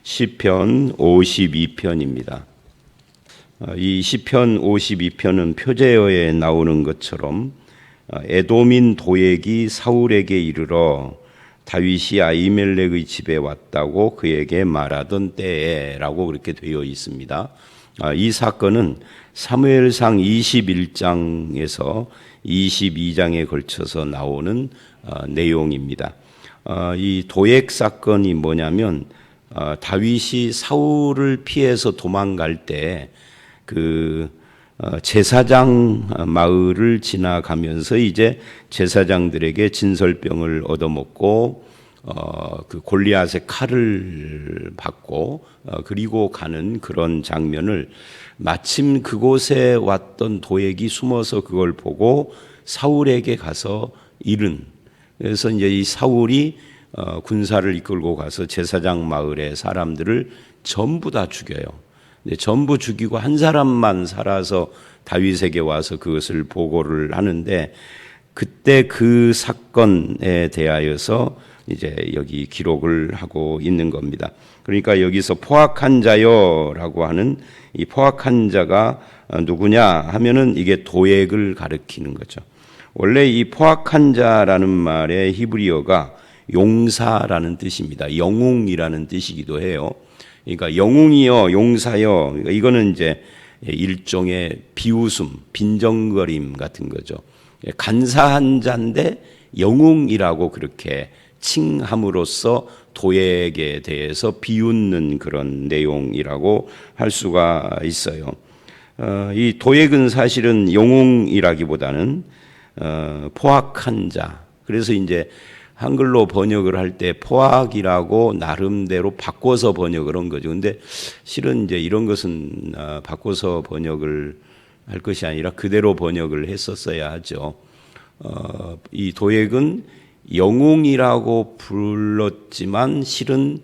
시편 52편입니다. 이 시편 52편은 표제어에 나오는 것처럼 에돔인 도액이 사울에게 이르러 다윗이 아히멜렉의 집에 왔다고 그에게 말하던 때에라고 그렇게 되어 있습니다. 이 사건은 사무엘상 21장에서 22장에 걸쳐서 나오는 내용입니다. 이 도액 사건이 뭐냐면 다윗이 사울을 피해서 도망갈 때 그 제사장 마을을 지나가면서 이제 제사장들에게 진설병을 얻어먹고 그 골리앗의 칼을 받고 그리고 가는 그런 장면을 마침 그곳에 왔던 도액이 숨어서 그걸 보고 사울에게 가서 이른. 그래서 이제 이 사울이 군사를 이끌고 가서 제사장 마을의 사람들을 전부 다 죽여요. 전부 죽이고 한 사람만 살아서 다윗에게 와서 그것을 보고를 하는데, 그때 그 사건에 대하여서 이제 여기 기록을 하고 있는 겁니다. 그러니까 여기서 포악한 자여라고 하는 이 포악한 자가 누구냐 하면은 이게 도액을 가리키는 거죠. 원래 이 포악한 자라는 말의 히브리어가 용사라는 뜻입니다. 영웅이라는 뜻이기도 해요. 그러니까 영웅이여, 용사여, 그러니까 이거는 이제 일종의 비웃음, 빈정거림 같은 거죠. 간사한 자인데 영웅이라고 그렇게 칭함으로써 도액에 대해서 비웃는 그런 내용이라고 할 수가 있어요. 이 도액은 사실은 영웅이라기보다는 포악한 자. 그래서 이제 한글로 번역을 할 때 포악이라고 나름대로 바꿔서 번역을 한 거죠. 근데 실은 이제 이런 것은 바꿔서 번역을 할 것이 아니라 그대로 번역을 했었어야 하죠. 이 도액은 영웅이라고 불렀지만 실은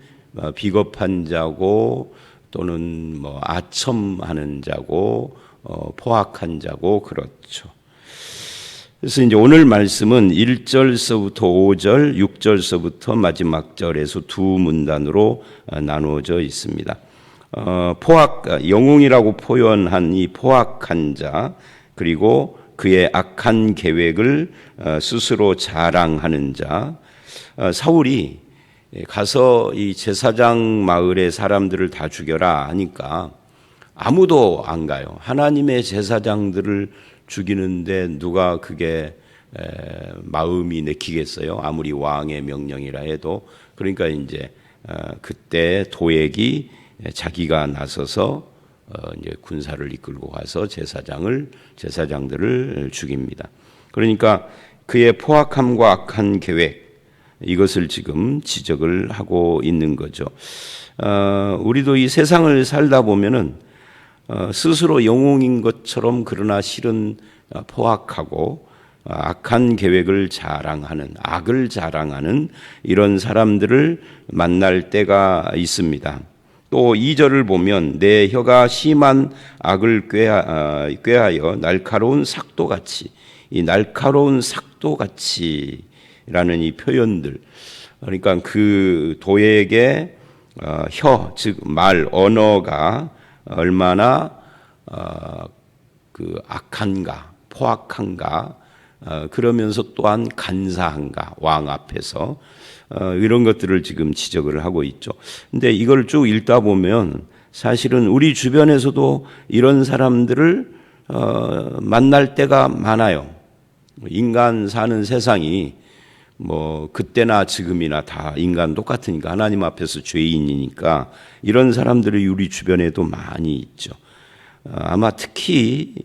비겁한 자고 또는 뭐 아첨하는 자고 포악한 자고 그렇죠. 그래서 이제 오늘 말씀은 1절서부터 5절, 6절서부터 마지막 절에서 두 문단으로 나누어져 있습니다. 영웅이라고 표현한 이 포악한 자, 그리고 그의 악한 계획을 스스로 자랑하는 자. 사울이 가서 이 제사장 마을의 사람들을 다 죽여라 하니까 아무도 안 가요. 하나님의 제사장들을 죽이는데 누가 그게 마음이 내키겠어요? 아무리 왕의 명령이라 해도. 그러니까 이제 그때 도액이 자기가 나서서 이제 군사를 이끌고 가서 제사장들을 죽입니다. 그러니까 그의 포악함과 악한 계획, 이것을 지금 지적을 하고 있는 거죠. 우리도 이 세상을 살다 보면은 스스로 영웅인 것처럼 그러나 실은 포악하고 악한 계획을 자랑하는, 악을 자랑하는 이런 사람들을 만날 때가 있습니다. 또 2절을 보면 내 혀가 심한 악을 꾀하여 날카로운 삭도같이, 이 날카로운 삭도같이 라는 이 표현들, 그러니까 그 도액의 혀, 즉 말, 언어가 얼마나 그 악한가, 포악한가, 그러면서 또한 간사한가, 왕 앞에서 이런 것들을 지금 지적을 하고 있죠. 근데 이걸 쭉 읽다 보면 사실은 우리 주변에서도 이런 사람들을 만날 때가 많아요. 인간 사는 세상이 뭐 그때나 지금이나 다 인간 똑같으니까, 하나님 앞에서 죄인이니까 이런 사람들이 우리 주변에도 많이 있죠. 아마 특히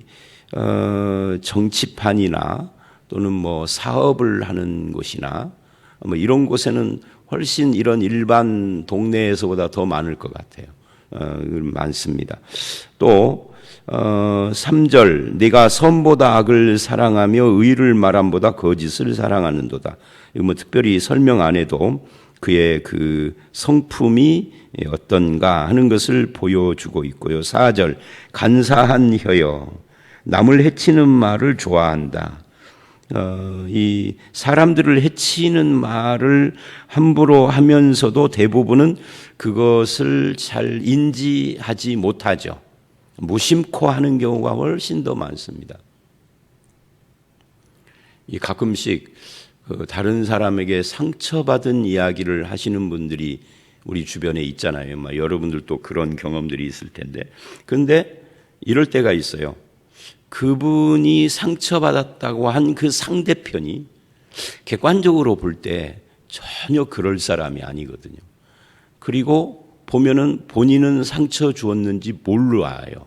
정치판이나 또는 뭐 사업을 하는 곳이나 뭐 이런 곳에는 훨씬 이런 일반 동네에서보다 더 많을 것 같아요. 많습니다. 또 3절 네가 선보다 악을 사랑하며 의를 말함보다 거짓을 사랑하는도다. 이거 뭐 특별히 설명 안 해도 그의 그 성품이 어떤가 하는 것을 보여주고 있고요. 4절 간사한 혀여 남을 해치는 말을 좋아한다. 이 사람들을 해치는 말을 함부로 하면서도 대부분은 그것을 잘 인지하지 못하죠. 무심코 하는 경우가 훨씬 더 많습니다. 가끔씩 다른 사람에게 상처받은 이야기를 하시는 분들이 우리 주변에 있잖아요. 여러분들도 그런 경험들이 있을 텐데. 그런데 이럴 때가 있어요. 그분이 상처받았다고 한 그 상대편이 객관적으로 볼 때 전혀 그럴 사람이 아니거든요. 그리고 보면은 본인은 상처 주었는지 몰라요.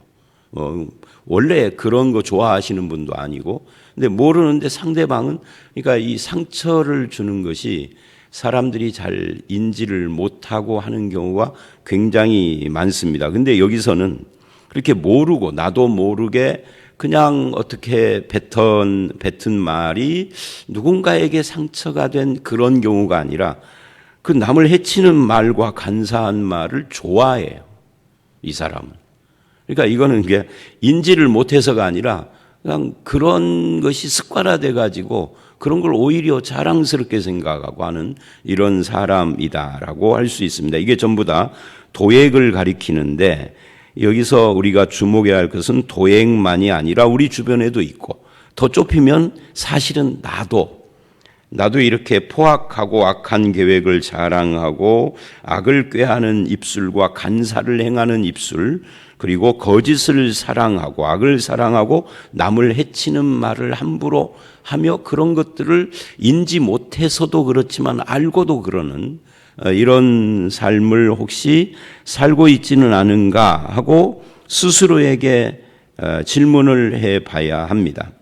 원래 그런 거 좋아하시는 분도 아니고, 근데 모르는데 상대방은, 그러니까 이 상처를 주는 것이 사람들이 잘 인지를 못하고 하는 경우가 굉장히 많습니다. 근데 여기서는 그렇게 모르고 나도 모르게 그냥 어떻게 뱉은 말이 누군가에게 상처가 된 그런 경우가 아니라 그 남을 해치는 말과 간사한 말을 좋아해요. 이 사람은. 그러니까 이거는 이게 인지를 못해서가 아니라 그냥 그런 것이 습관화돼 가지고 그런 걸 오히려 자랑스럽게 생각하고 하는 이런 사람이다라고 할 수 있습니다. 이게 전부 다 도액을 가리키는데, 여기서 우리가 주목해야 할 것은 도액만이 아니라 우리 주변에도 있고, 더 좁히면 사실은 나도 이렇게 포악하고 악한 계획을 자랑하고 악을 꾀하는 입술과 간사를 행하는 입술, 그리고 거짓을 사랑하고 악을 사랑하고 남을 해치는 말을 함부로 하며 그런 것들을 인지 못해서도 그렇지만 알고도 그러는 이런 삶을 혹시 살고 있지는 않은가 하고 스스로에게 질문을 해봐야 합니다.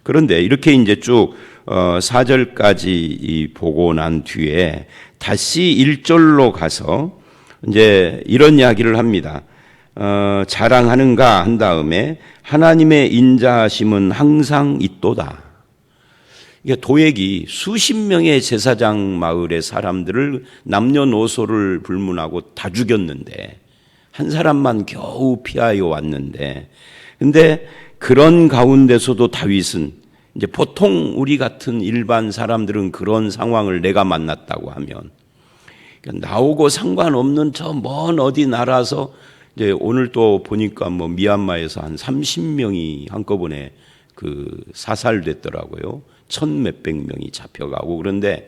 그런데 이렇게 이제 쭉 4절까지 보고 난 뒤에 다시 1절로 가서 이제 이런 이야기를 합니다. 자랑하는가 한 다음에 하나님의 인자하심은 항상 있도다. 이게 도액이 수십 명의 제사장 마을의 사람들을 남녀노소를 불문하고 다 죽였는데 한 사람만 겨우 피하여 왔는데, 근데 그런 가운데서도 다윗은 이제 보통 우리 같은 일반 사람들은 그런 상황을 내가 만났다고 하면 나오고 상관없는 저 먼 어디 나라서 이제 오늘 또 보니까 미얀마에서 한 30명이 한꺼번에 사살됐더라고요. 1,000몇백 명이 잡혀가고. 그런데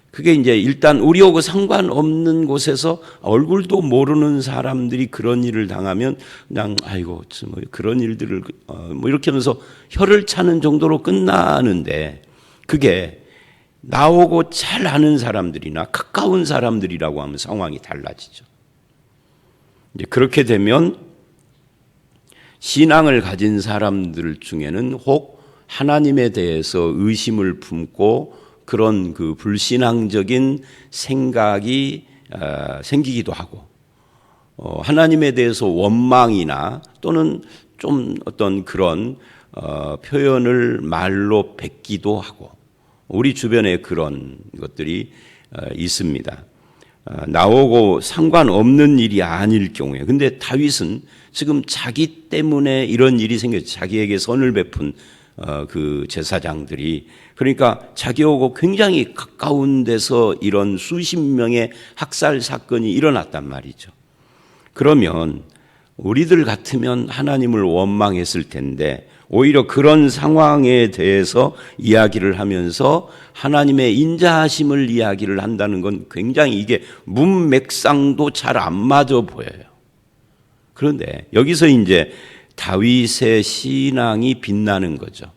그게 이제 일단 우리하고 상관없는 곳에서 얼굴도 모르는 사람들이 그런 일을 당하면 그냥 아이고 그런 일들을 이렇게 하면서 혀를 차는 정도로 끝나는데, 그게 나오고 잘 아는 사람들이나 가까운 사람들이라고 하면 상황이 달라지죠. 이제 그렇게 되면 신앙을 가진 사람들 중에는 혹 하나님에 대해서 의심을 품고 그런 불신앙적인 생각이 생기기도 하고, 하나님에 대해서 원망이나 또는 좀 어떤 그런 표현을 말로 뱉기도 하고, 우리 주변에 그런 것들이 있습니다. 나오고 상관없는 일이 아닐 경우에. 근데 다윗은 지금 자기 때문에 이런 일이 생겼죠. 자기에게 선을 베푼 그 제사장들이, 그러니까 자기하고 굉장히 가까운 데서 이런 수십 명의 학살 사건이 일어났단 말이죠. 그러면 우리들 같으면 하나님을 원망했을 텐데 오히려 그런 상황에 대해서 이야기를 하면서 하나님의 인자하심을 이야기를 한다는 건 굉장히 이게 문맥상도 잘 안 맞아 보여요. 그런데 여기서 이제 다윗의 신앙이 빛나는 거죠.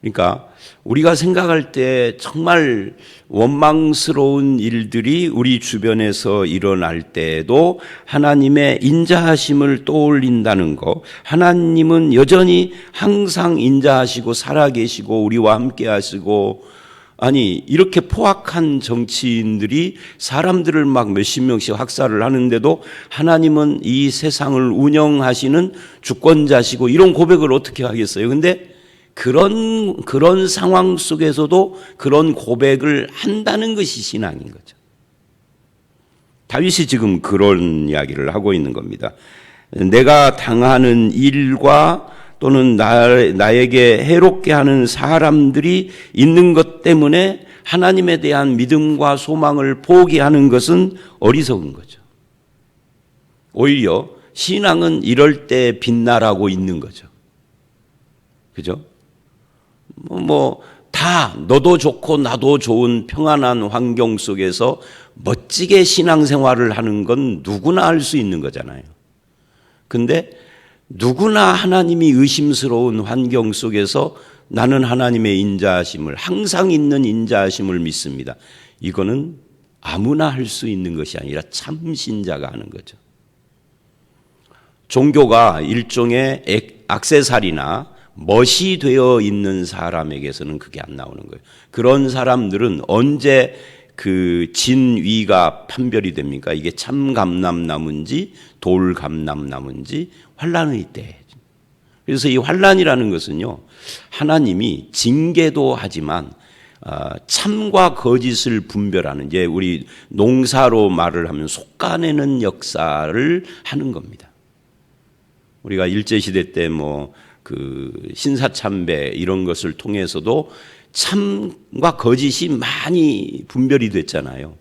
그러니까 우리가 생각할 때 정말 원망스러운 일들이 우리 주변에서 일어날 때에도 하나님의 인자하심을 떠올린다는 거, 하나님은 여전히 항상 인자하시고 살아계시고 우리와 함께 하시고, 아니 이렇게 포악한 정치인들이 사람들을 막 몇십 명씩 학살을 하는데도 하나님은 이 세상을 운영하시는 주권자시고, 이런 고백을 어떻게 하겠어요? 근데 그런 상황 속에서도 그런 고백을 한다는 것이 신앙인 거죠. 다윗이 지금 그런 이야기를 하고 있는 겁니다. 내가 당하는 일과 또는 나에게 해롭게 하는 사람들이 있는 것 때문에 하나님에 대한 믿음과 소망을 포기하는 것은 어리석은 거죠. 오히려 신앙은 이럴 때 빛나라고 있는 거죠. 그죠? 다 너도 좋고 나도 좋은 평안한 환경 속에서 멋지게 신앙생활을 하는 건 누구나 할 수 있는 거잖아요. 근데 누구나 하나님이 의심스러운 환경 속에서 나는 하나님의 인자하심을, 항상 있는 인자하심을 믿습니다. 이거는 아무나 할 수 있는 것이 아니라 참 신자가 하는 거죠. 종교가 일종의 액세서리나 멋이 되어 있는 사람에게서는 그게 안 나오는 거예요. 그런 사람들은 언제 그 진위가 판별이 됩니까? 이게 참 감람나무인지 돌 감람나무인지 환란의 때. 그래서 이 환란이라는 것은요, 하나님이 징계도 하지만 참과 거짓을 분별하는, 이제 우리 농사로 말을 하면 솎아내는 역사를 하는 겁니다. 우리가 일제시대 때 그 신사참배 이런 것을 통해서도 참과 거짓이 많이 분별이 됐잖아요.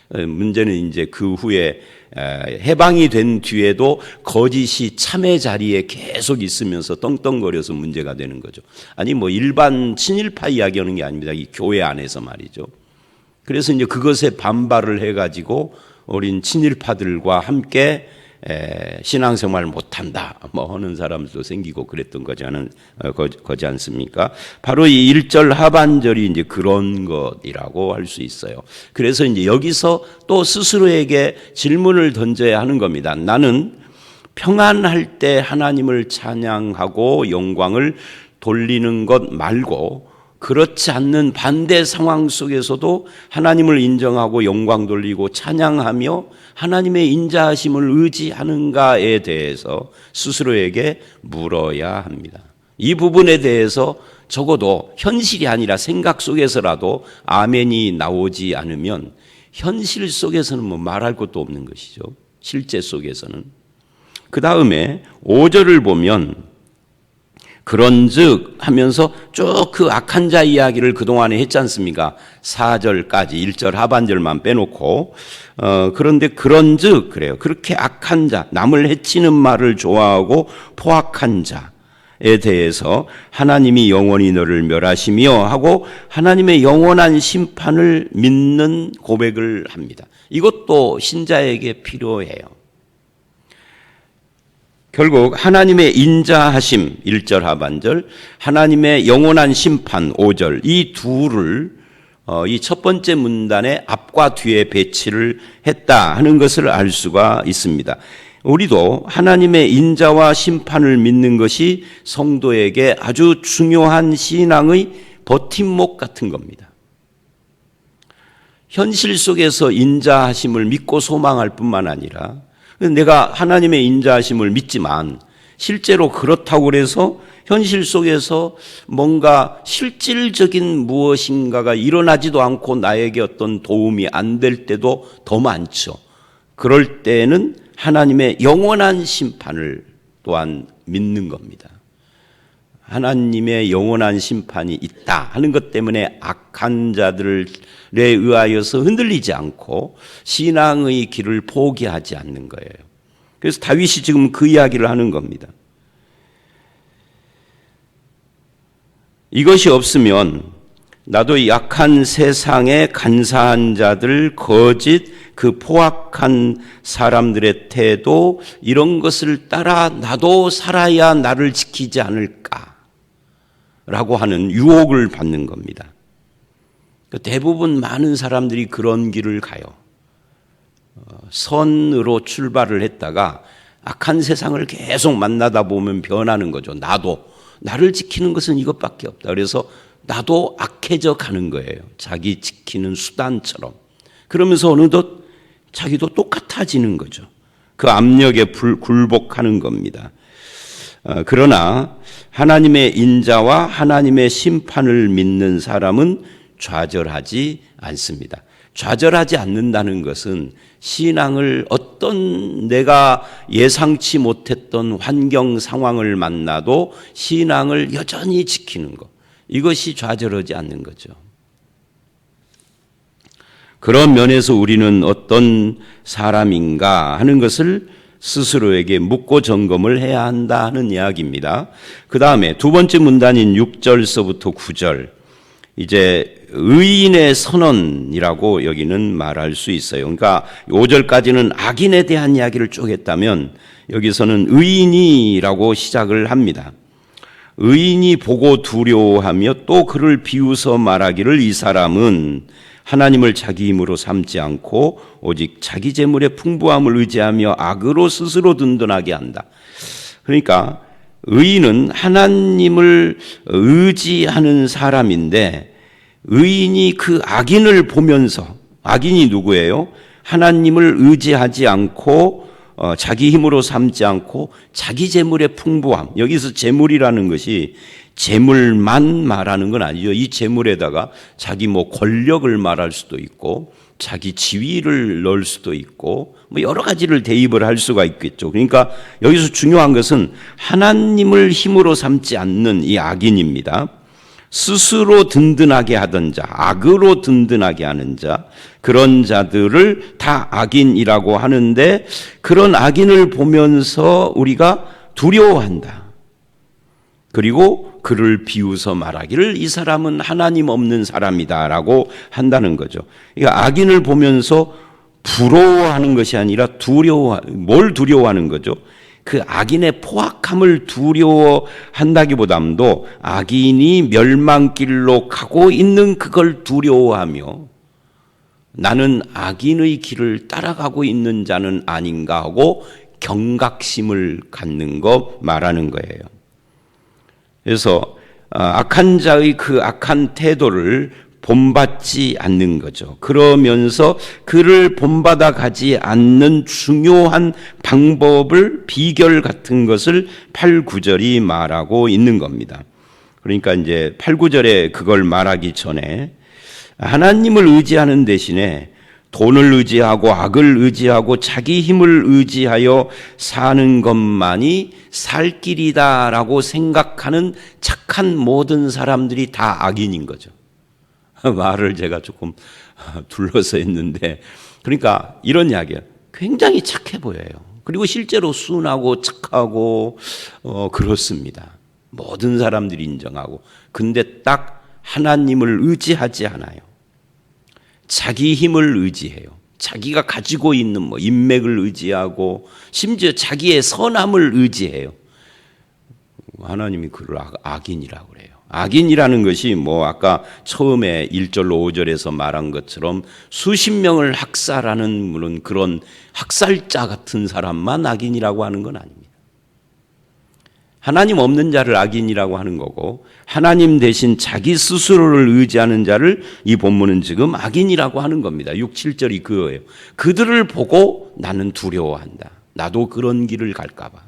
문제는 이제 그 후에 해방이 된 뒤에도 거짓이 참의 자리에 계속 있으면서 떵떵거려서 문제가 되는 거죠. 아니 일반 친일파 이야기하는 게 아닙니다. 이 교회 안에서 말이죠. 그래서 이제 그것에 반발을 해가지고 어린 친일파들과 함께 신앙생활 못한다 하는 사람도 생기고 그랬던 거지 않습니까? 바로 이 1절 하반절이 이제 그런 것이라고 할 수 있어요. 그래서 이제 여기서 또 스스로에게 질문을 던져야 하는 겁니다. 나는 평안할 때 하나님을 찬양하고 영광을 돌리는 것 말고 그렇지 않는 반대 상황 속에서도 하나님을 인정하고 영광 돌리고 찬양하며 하나님의 인자하심을 의지하는가에 대해서 스스로에게 물어야 합니다. 이 부분에 대해서 적어도 현실이 아니라 생각 속에서라도 아멘이 나오지 않으면 현실 속에서는 말할 것도 없는 것이죠. 실제 속에서는. 그 다음에 5절을 보면 그런즉 하면서 쭉 그 악한 자 이야기를 그동안에 했지 않습니까? 4절까지 1절 하반절만 빼놓고 그런데 그런즉 그래요. 그렇게 악한 자, 남을 해치는 말을 좋아하고 포악한 자에 대해서 하나님이 영원히 너를 멸하시며 하고 하나님의 영원한 심판을 믿는 고백을 합니다. 이것도 신자에게 필요해요. 결국 하나님의 인자하심 1절 하반절, 하나님의 영원한 심판 5절, 이 둘을 이 첫 번째 문단의 앞과 뒤에 배치를 했다 하는 것을 알 수가 있습니다. 우리도 하나님의 인자와 심판을 믿는 것이 성도에게 아주 중요한 신앙의 버팀목 같은 겁니다. 현실 속에서 인자하심을 믿고 소망할 뿐만 아니라 내가 하나님의 인자하심을 믿지만 실제로 그렇다고 해서 현실 속에서 뭔가 실질적인 무엇인가가 일어나지도 않고 나에게 어떤 도움이 안 될 때도 더 많죠. 그럴 때는 하나님의 영원한 심판을 또한 믿는 겁니다. 하나님의 영원한 심판이 있다 하는 것 때문에 악한 자들에 의하여서 흔들리지 않고 신앙의 길을 포기하지 않는 거예요. 그래서 다윗이 지금 그 이야기를 하는 겁니다. 이것이 없으면 나도 이 악한 세상에 간사한 자들, 거짓, 그 포악한 사람들의 태도 이런 것을 따라 나도 살아야 나를 지키지 않을까 라고 하는 유혹을 받는 겁니다. 대부분 많은 사람들이 그런 길을 가요. 선으로 출발을 했다가 악한 세상을 계속 만나다 보면 변하는 거죠. 나를 지키는 것은 이것밖에 없다. 그래서 나도 악해져 가는 거예요. 자기 지키는 수단처럼. 그러면서 어느덧 자기도 똑같아지는 거죠. 그 압력에 굴복하는 겁니다. 그러나 하나님의 인자와 하나님의 심판을 믿는 사람은 좌절하지 않습니다. 좌절하지 않는다는 것은 신앙을 어떤 내가 예상치 못했던 환경 상황을 만나도 신앙을 여전히 지키는 것. 이것이 좌절하지 않는 거죠. 그런 면에서 우리는 어떤 사람인가 하는 것을 스스로에게 묻고 점검을 해야 한다 하는 이야기입니다. 그 다음에 두 번째 문단인 6절서부터 9절, 이제 의인의 선언이라고 여기는 말할 수 있어요. 그러니까 5절까지는 악인에 대한 이야기를 쭉 했다면 여기서는 의인이라고 시작을 합니다. 의인이 보고 두려워하며 또 그를 비웃어 말하기를 이 사람은 하나님을 자기 힘으로 삼지 않고 오직 자기 재물의 풍부함을 의지하며 악으로 스스로 든든하게 한다. 그러니까 의인은 하나님을 의지하는 사람인데 의인이 그 악인을 보면서, 악인이 누구예요? 하나님을 의지하지 않고 자기 힘으로 삼지 않고 자기 재물의 풍부함, 여기서 재물이라는 것이 재물만 말하는 건 아니죠. 이 재물에다가 자기 권력을 말할 수도 있고 자기 지위를 넣을 수도 있고 여러 가지를 대입을 할 수가 있겠죠. 그러니까 여기서 중요한 것은 하나님을 힘으로 삼지 않는 이 악인입니다. 스스로 든든하게 하던 자, 악으로 든든하게 하는 자, 그런 자들을 다 악인이라고 하는데 그런 악인을 보면서 우리가 두려워한다. 그리고 그를 비웃어 말하기를 이 사람은 하나님 없는 사람이다라고 한다는 거죠. 그러니까 악인을 보면서 부러워하는 것이 아니라 뭘 두려워하는 거죠? 그 악인의 포악함을 두려워한다기보다도 악인이 멸망길로 가고 있는 그걸 두려워하며 나는 악인의 길을 따라가고 있는 자는 아닌가 하고 경각심을 갖는 거 말하는 거예요. 그래서 악한 자의 그 악한 태도를 본받지 않는 거죠. 그러면서 그를 본받아 가지 않는 중요한 방법을, 비결 같은 것을 8, 9절이 말하고 있는 겁니다. 그러니까 이제 8, 9절에 그걸 말하기 전에 하나님을 의지하는 대신에 돈을 의지하고 악을 의지하고 자기 힘을 의지하여 사는 것만이 살 길이다라고 생각하는 착한 모든 사람들이 다 악인인 거죠. 말을 제가 조금 둘러서 했는데, 그러니까 이런 이야기예요. 굉장히 착해 보여요. 그리고 실제로 순하고 착하고 그렇습니다. 모든 사람들이 인정하고. 근데 딱 하나님을 의지하지 않아요. 자기 힘을 의지해요. 자기가 가지고 있는 인맥을 의지하고 심지어 자기의 선함을 의지해요. 하나님이 그를 악인이라고 그래요. 악인이라는 것이 아까 처음에 1절로 5절에서 말한 것처럼 수십 명을 학살하는 물론 그런 학살자 같은 사람만 악인이라고 하는 건 아닙니다. 하나님 없는 자를 악인이라고 하는 거고 하나님 대신 자기 스스로를 의지하는 자를 이 본문은 지금 악인이라고 하는 겁니다. 6, 7절이 그거예요. 그들을 보고 나는 두려워한다. 나도 그런 길을 갈까 봐.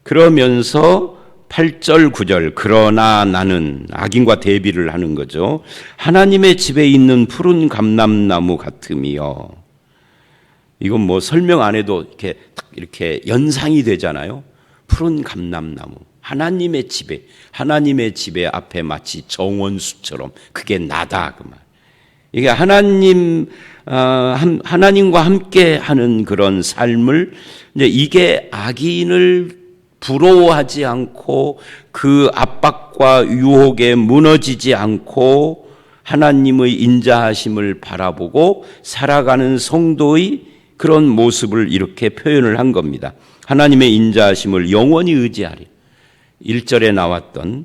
그러면서 8절, 9절 그러나 나는 악인과 대비를 하는 거죠. 하나님의 집에 있는 푸른 감람나무 같으며, 이건 설명 안 해도 이렇게 연상이 되잖아요. 푸른 감람나무, 하나님의 집에 앞에 마치 정원수처럼 그게 나다 그 말. 이게 하나님과 함께 하는 그런 삶을 이제 이게 악인을 부러워하지 않고 그 압박과 유혹에 무너지지 않고 하나님의 인자하심을 바라보고 살아가는 성도의 그런 모습을 이렇게 표현을 한 겁니다. 하나님의 인자하심을 영원히 의지하리. 1절에 나왔던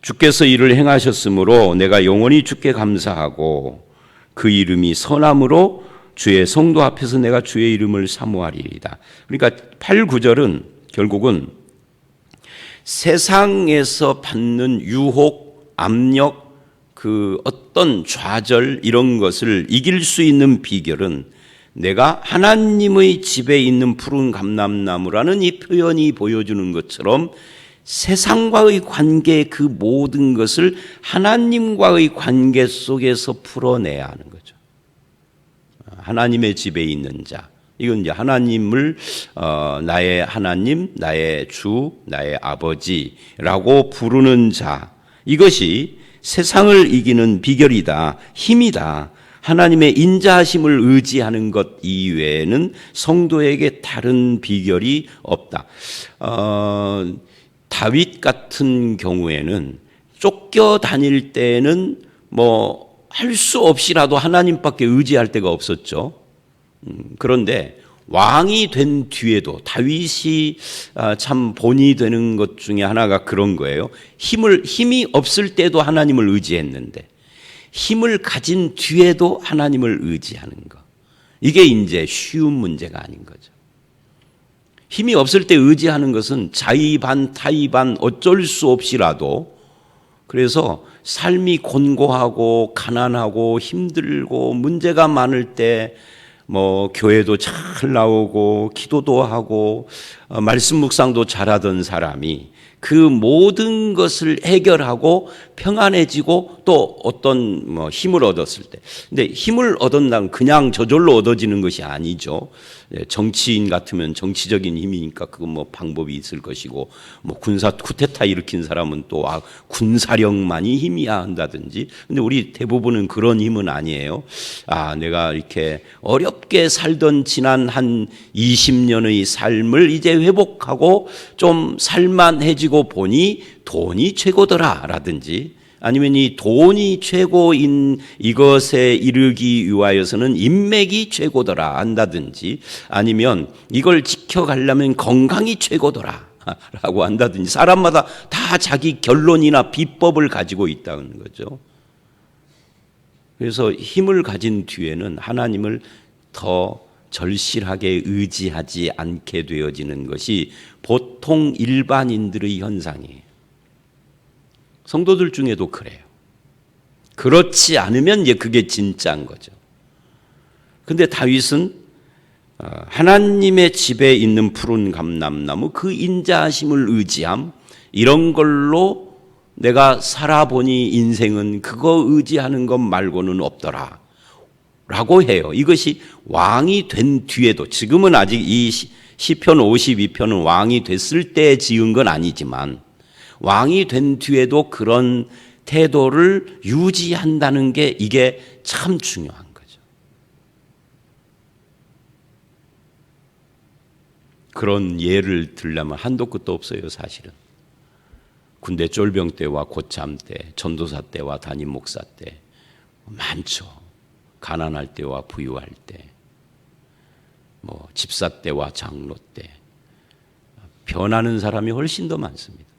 주께서 이를 행하셨으므로 내가 영원히 주께 감사하고 그 이름이 선함으로 주의 성도 앞에서 내가 주의 이름을 사모하리이다. 그러니까 8, 9절은 결국은 세상에서 받는 유혹, 압력, 그 어떤 좌절 이런 것을 이길 수 있는 비결은 내가 하나님의 집에 있는 푸른 감람나무라는 이 표현이 보여주는 것처럼 세상과의 관계 그 모든 것을 하나님과의 관계 속에서 풀어내야 하는 거죠. 하나님의 집에 있는 자. 이건 이제 하나님을 나의 하나님, 나의 주, 나의 아버지라고 부르는 자. 이것이 세상을 이기는 비결이다, 힘이다 하나님의 인자하심을 의지하는 것 이외에는 성도에게 다른 비결이 없다. 다윗 같은 경우에는 쫓겨 다닐 때는 뭐 할 수 없이라도 하나님밖에 의지할 데가 없었죠. 그런데 왕이 된 뒤에도 다윗이 참 본이 되는 것 중에 하나가 그런 거예요. 힘이 없을 때도 하나님을 의지했는데 힘을 가진 뒤에도 하나님을 의지하는 거. 이게 이제 쉬운 문제가 아닌 거죠. 힘이 없을 때 의지하는 것은 자의반 타의반 어쩔 수 없이라도, 그래서 삶이 곤고하고 가난하고 힘들고 문제가 많을 때 뭐 교회도 잘 나오고 기도도 하고 말씀 묵상도 잘하던 사람이 그 모든 것을 해결하고 평안해지고 또 어떤 힘을 얻었을 때, 근데 힘을 얻었다면 그냥 저절로 얻어지는 것이 아니죠. 정치인 같으면 정치적인 힘이니까 그건 뭐 방법이 있을 것이고, 뭐 군사 쿠데타 일으킨 사람은 또 군사력만이 힘이야 한다든지. 근데 우리 대부분은 그런 힘은 아니에요. 내가 이렇게 어렵게 살던 지난 한 20년의 삶을 이제 회복하고 좀 살만해지고 보니 돈이 최고더라 라든지, 아니면 이 돈이 최고인 이것에 이르기 위하여서는 인맥이 최고더라 한다든지, 아니면 이걸 지켜가려면 건강이 최고더라 라고 한다든지, 사람마다 다 자기 결론이나 비법을 가지고 있다는 거죠. 그래서 힘을 가진 뒤에는 하나님을 더 절실하게 의지하지 않게 되어지는 것이 보통 일반인들의 현상이에요. 성도들 중에도 그래요. 그렇지 않으면 이제 그게 진짜인 거죠. 근데 다윗은 하나님의 집에 있는 푸른 감람나무, 그 인자하심을 의지함, 이런 걸로 내가 살아보니 인생은 그거 의지하는 것 말고는 없더라 라고 해요. 이것이 왕이 된 뒤에도, 지금은 아직 이 시편 52편은 왕이 됐을 때 지은 건 아니지만 왕이 된 뒤에도 그런 태도를 유지한다는 게 이게 참 중요한 거죠. 그런 예를 들려면 한도 끝도 없어요, 사실은. 군대 쫄병 때와 고참 때, 전도사 때와 담임 목사 때 많죠. 가난할 때와 부유할 때, 뭐 집사 때와 장로 때 변하는 사람이 훨씬 더 많습니다.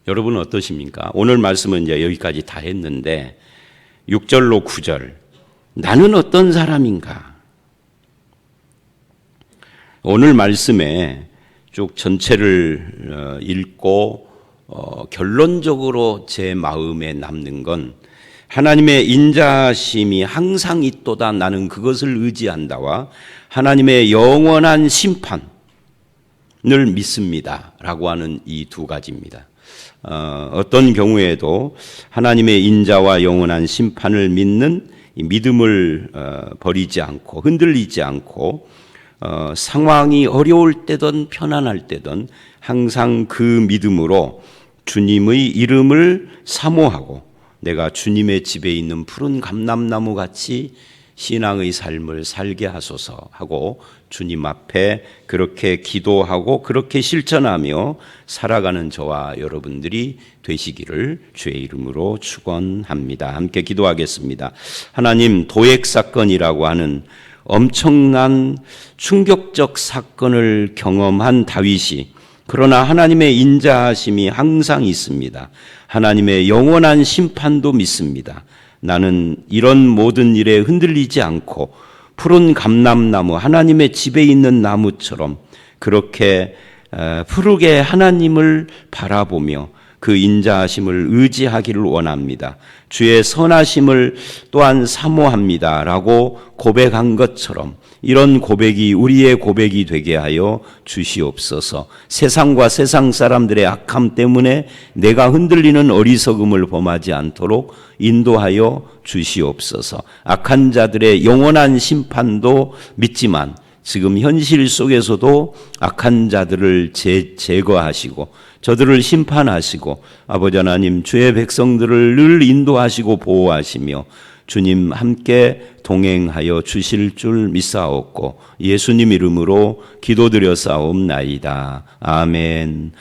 여러분은 어떠십니까? 오늘 말씀은 이제 여기까지 다 했는데 6절로 9절, 나는 어떤 사람인가? 오늘 말씀에 쭉 전체를 읽고 결론적으로 제 마음에 남는 건 하나님의 인자심이 항상 있도다, 나는 그것을 의지한다와 하나님의 영원한 심판을 믿습니다 라고 하는 이 두 가지입니다. 어떤 경우에도 하나님의 인자와 영원한 심판을 믿는 이 믿음을 버리지 않고 흔들리지 않고 상황이 어려울 때든 편안할 때든 항상 그 믿음으로 주님의 이름을 사모하고 내가 주님의 집에 있는 푸른 감람나무 같이 신앙의 삶을 살게 하소서 하고 주님 앞에 그렇게 기도하고 그렇게 실천하며 살아가는 저와 여러분들이 되시기를 주의 이름으로 축원합니다. 함께 기도하겠습니다. 하나님, 도액 사건이라고 하는 엄청난 충격적 사건을 경험한 다윗이, 그러나 하나님의 인자하심이 항상 있습니다. 하나님의 영원한 심판도 믿습니다. 나는 이런 모든 일에 흔들리지 않고 푸른 감람나무, 하나님의 집에 있는 나무처럼 그렇게 푸르게 하나님을 바라보며 그 인자하심을 의지하기를 원합니다. 주의 선하심을 또한 사모합니다 라고 고백한 것처럼 이런 고백이 우리의 고백이 되게 하여 주시옵소서. 세상과 세상 사람들의 악함 때문에 내가 흔들리는 어리석음을 범하지 않도록 인도하여 주시옵소서. 악한 자들의 영원한 심판도 믿지만 지금 현실 속에서도 악한 자들을 제거하시고 저들을 심판하시고 아버지 하나님, 주의 백성들을 늘 인도하시고 보호하시며 주님 함께 동행하여 주실 줄 믿사옵고 예수님 이름으로 기도드려 싸움나이다. 아멘.